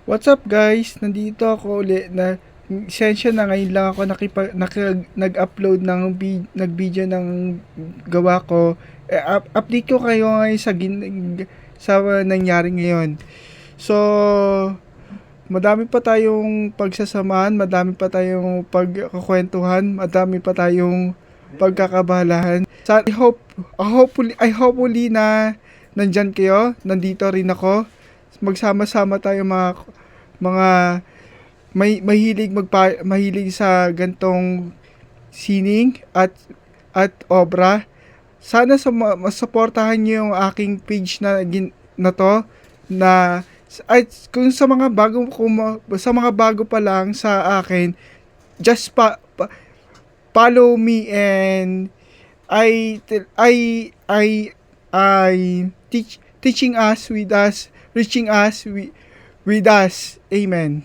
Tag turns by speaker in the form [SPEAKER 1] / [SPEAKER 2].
[SPEAKER 1] What's up guys? Nandito ako uli na sensya na ngayon lang ako nag-upload nag-video ng gawa ko. Update ko kayo ngayon sa nangyari ngayon. So, madami pa tayong pagsasamahan, madami pa tayong pagkakwentuhan, madami pa tayong pagkakabalahan. I hopefully na nandyan kayo, nandito rin ako. Magsama-sama tayo mga mahilig sa gantong sining at obra. Sana masuportahan niyo yung aking page na to na ay kung sa mga bago pa lang sa akin, just follow me and I teaching us with us, reaching us with us. Amen.